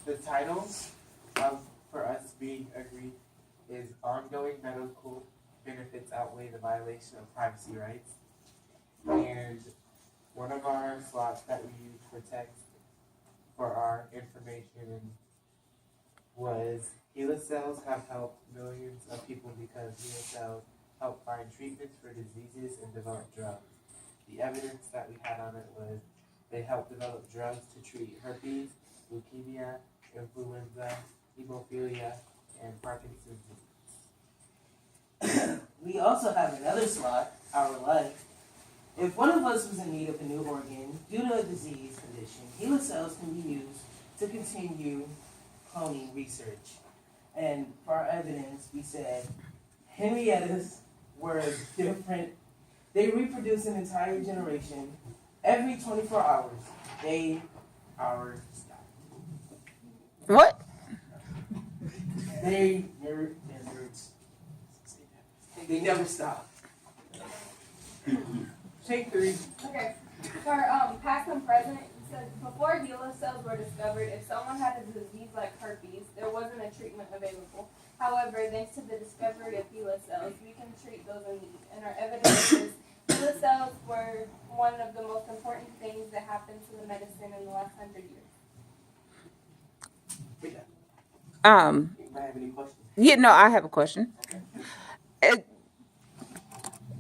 The title of for us being agreed is ongoing medical benefits outweigh the violation of privacy rights. And one of our slots that we use for text for our information was HeLa cells have helped millions of people because HeLa cells help find treatments for diseases and develop drugs. The evidence that we had on it was they help develop drugs to treat herpes, leukemia, influenza, hemophilia, and Parkinson's disease. We also have another slot, Our Life. If one of us was in need of a new organ due to a disease condition, HeLa cells can be used to continue cloning research. And for our evidence, we said Henriettas were different. They reproduce an entire generation every 24 hours. Hours stop. What? They never stop. Take 3. Okay. For past and present, it says before HeLa cells were discovered, if someone had a disease like herpes, there wasn't a treatment available. However, thanks to the discovery of HeLa cells, we can treat those in need. And our evidence is HeLa cells were one of the most important things that happened to the medicine in the last 100 years. I have any questions? Yeah, no, I have a question.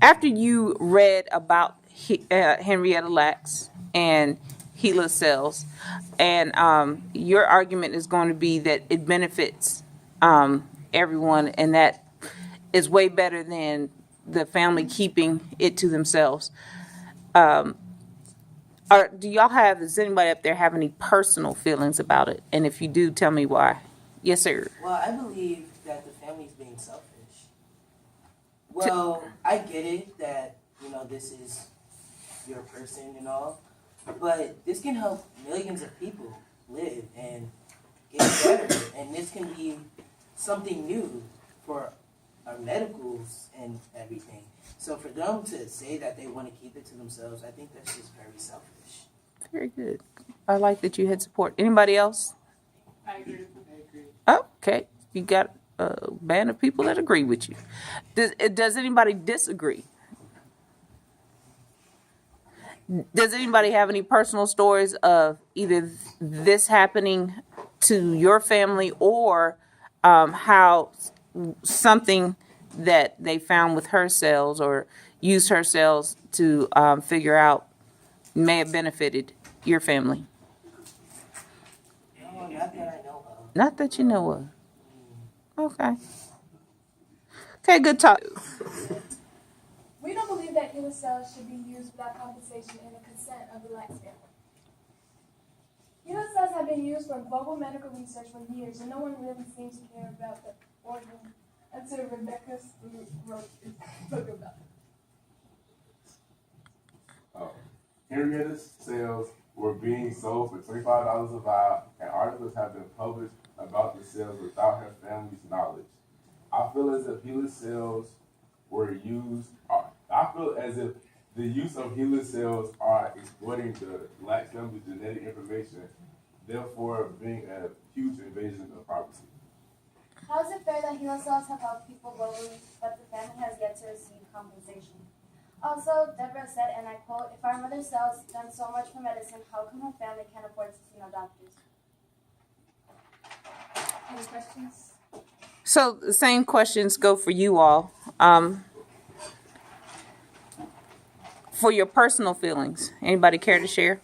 After you read about Henrietta Lacks and HeLa cells, and your argument is going to be that it benefits everyone, and that is way better than the family keeping it to themselves. Does anybody up there have any personal feelings about it? And if you do, tell me why. Yes, sir. Well, I believe that the family's being selfish. Well, I get it that, this is your person and all, but this can help millions of people live and get better. And this can be something new for our medicals and everything. So for them to say that they want to keep it to themselves, I think that's just very selfish. Very good. I like that you had support. Anybody else? I agree. Okay. You got a band of people that agree with you. Does anybody disagree? Does anybody have any personal stories of either this happening to your family or how something that they found with her cells or used her cells to figure out may have benefited your family? No, not that I know of. Not that you know of. Okay. Okay, good talk. We don't believe that HeLa cells should be used without compensation and the consent of the Lacks family. HeLa cells have been used for global medical research for years, and no one really seems to care about the organ until Rebecca wrote this book about it. Henrietta's cells were being sold for $25 a vial, and articles have been published about the cells without her family's knowledge. I feel as if HeLa cells were used. I feel as if the use of HeLa cells are exploiting the Black family's genetic information, therefore being a huge invasion of privacy. How is it fair that HeLa cells have helped people globally, but the family has yet to receive compensation? Also, Deborah said, and I quote, "If our mother's cells done so much for medicine, how come her family can't afford to see no doctors?" Any questions? So the same questions go for you all. For your personal feelings, anybody care to share?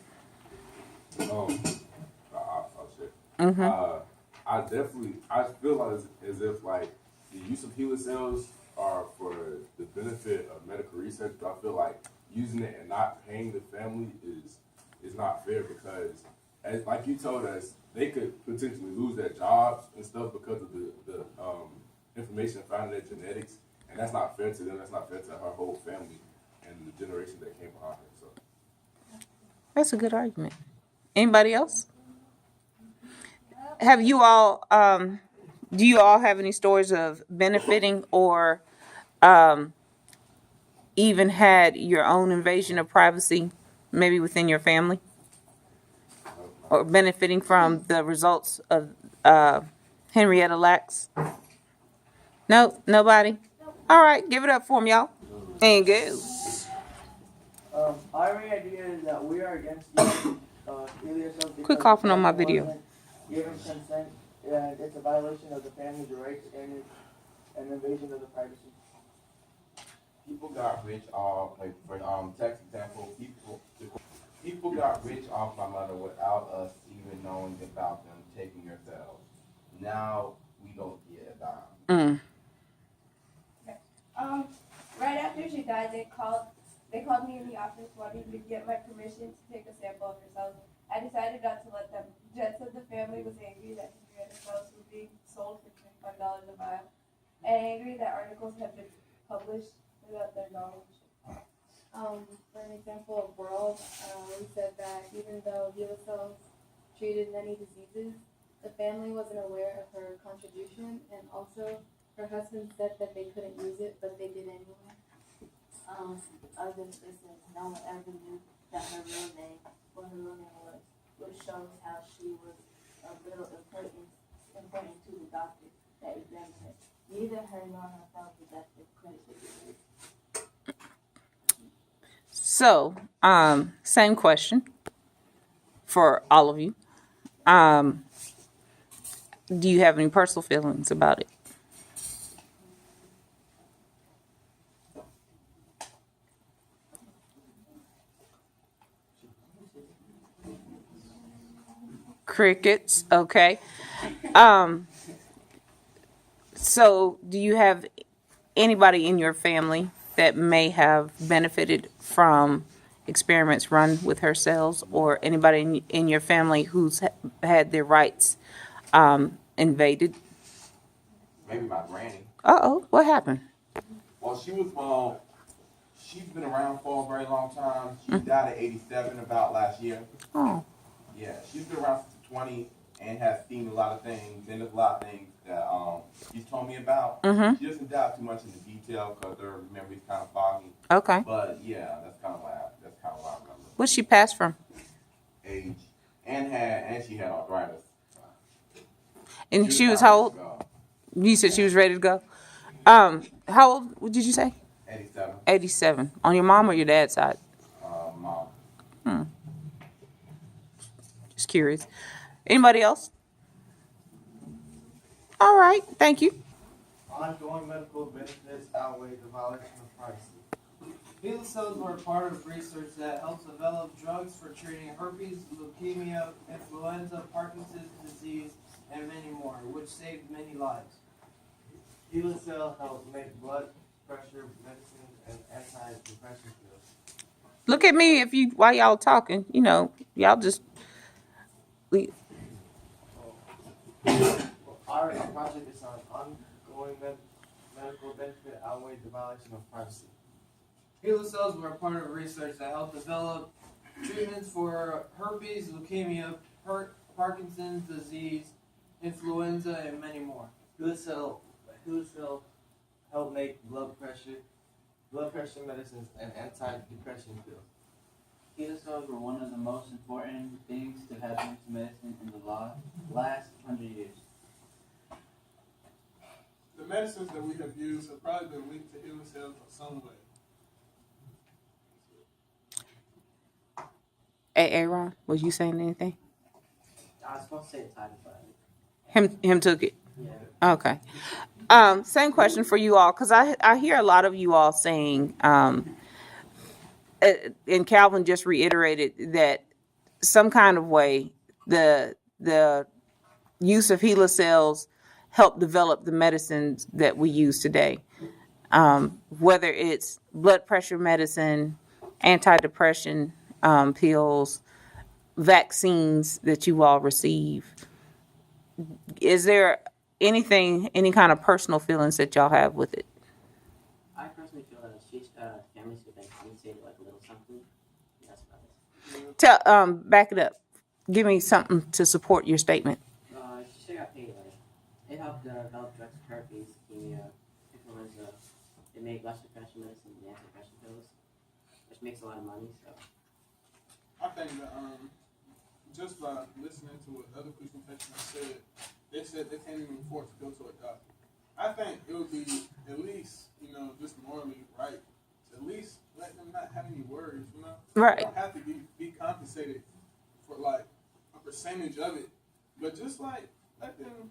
I'll share. I feel like as if like the use of HeLa cells are for the benefit of medical research, but I feel like using it and not paying the family is not fair because, as like you told us, they could potentially lose their jobs and stuff because of the information found in their genetics, and that's not fair to them. That's not fair to her whole family and the generation that came behind her. So That's a good argument. Anybody else? Have you all, do you all have any stories of benefiting or even had your own invasion of privacy, maybe within your family? or benefiting from the results of Henrietta Lacks? No, nobody. All right, give it up for 'em, y'all. And go. Our idea is that we are against using HeLa cells because Quit coughing the on my family video. wasn't given consent, and it's a violation of the family's rights and it's an invasion of the privacy. People got rich off, like for text example, people got rich off my mother without us even knowing about them taking their cells. Now we don't get a dime. Right after she died, they called me in the office wanting to get my permission to take a sample of her cells. I decided not to let them. Jen said the family was angry that Henrietta's cells were being sold for $25 a vial, and angry that articles had been published without their knowledge. For an example of World, we said that even though HeLa cells treated many diseases, the family wasn't aware of her contribution, and also her husband said that they couldn't use it, but they did anyway. Other instances, no one ever knew that her real name, what her real name was, which shows how she was of little important to the doctor that examined her. Neither her nor her family got the credit they deserved. So, same question for all of you. Do you have any personal feelings about it? Crickets, okay. So do you have anybody in your family that may have benefited from experiments run with her cells, or anybody in your family who's had their rights invaded? Maybe my granny. Uh-oh, what happened? Well, she's been around for a very long time. She died at 87 about last year. Oh, Yeah, she's been around since 20 and has seen a lot of things. And there's a lot of things that she's told me about. She doesn't dive too much into detail because her memory's kind of foggy. okay. But yeah, that's kind of what I remember. What'd she pass from? Age and she had arthritis. And she was how old? You said she was ready to go. How old? What did you say? 87. 87. On your mom or your dad's side? Mom. Just curious. Anybody else? All right, thank you. Ongoing medical benefits outweigh the violation of privacy. HeLa cells were a part of research that helps develop drugs for treating herpes, leukemia, influenza, Parkinson's disease, and many more, which saved many lives. HeLa cells help make blood pressure medicines and antidepressant pills. Look at me while y'all talking. You know, y'all just. Our project is on ongoing medical benefit outweigh the violation of privacy. HeLa cells were a part of research that helped develop treatments for herpes, leukemia, Parkinson's disease, influenza, and many more. HeLa cells help make blood pressure medicines, and antidepressant pills. HeLa cells were one of the most important things to happen to medicine in the last 100 years. The medicines that we have used have probably been linked to HeLa cells in some way. Hey, Aaron, was you saying anything? I was supposed to say it time, but Him took it. yeah. Okay. Same question for you all, because I hear a lot of you all saying, and Calvin just reiterated that some kind of way the use of HeLa cells help develop the medicines that we use today. Whether it's blood pressure medicine, antidepressant pills, vaccines that you all receive. Is there any kind of personal feelings that y'all have with it? I personally feel that families have been compensated like a little something. That's about it. Back it up. Give me something to support your statement. She got paid. It helped develop drugs for herpes, leukemia, influenza. It made less depression medicine and antidepressant pills, which makes a lot of money. So I think that just by listening to what other presentations said, they said they can't even afford to go to a doctor. I think it would be at least, just morally right to at least let them not have any worries, Right. They don't have to be compensated for like a percentage of it, but just like let them,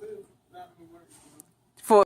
live without any worries,